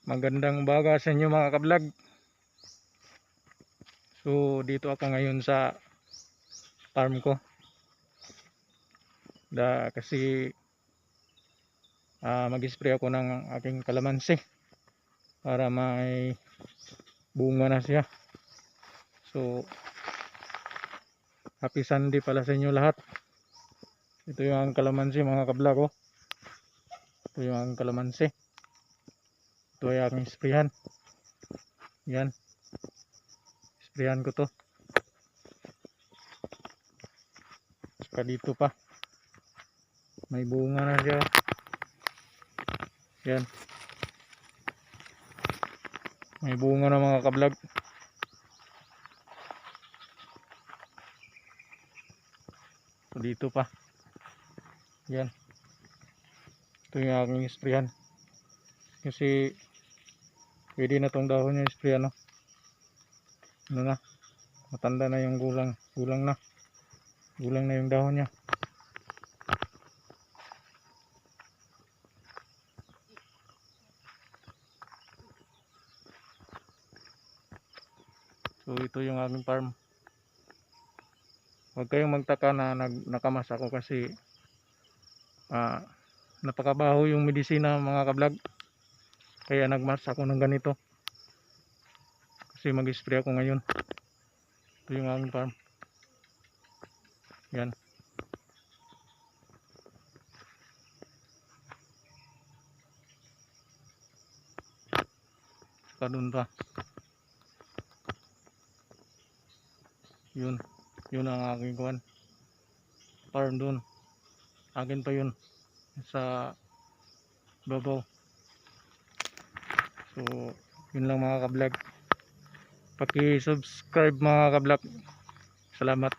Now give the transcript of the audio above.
Magandang umaga sa inyo mga kablog. So dito ako ngayon sa farm ko. Kasi mag-spray ako ng aking kalamansi para may bunga na siya. So happy Sunday pala sa inyo lahat. Ito yung kalamansi mga kablog ko. Ito yung kalamansi. Ito ay aking sprayan. Yan. Sprayan ko to. Saka dito pa. May bunga na siya. Yan. May bunga na mga kablog. So dito pa. Yan. Ito yung aking sprayan. Kasi pwede na tong dahon niya sprayan, no? Ano na? Matanda na yung gulang. Gulang na yung dahon niya. So ito yung aming farm. Huwag kayong magtaka na nakamas ako kasi napakabaho yung medisina mga kablog. Kaya nagmas ako ng ganito. Kasi mag-spray ako ngayon. Ito yung aming farm. Yan. Saka dun pa. Yun ang aking kuwan. Farm dun. Akin pa yun. Sa babaw. So yun lang mga kablog. Paki-subscribe mga kablog. Salamat.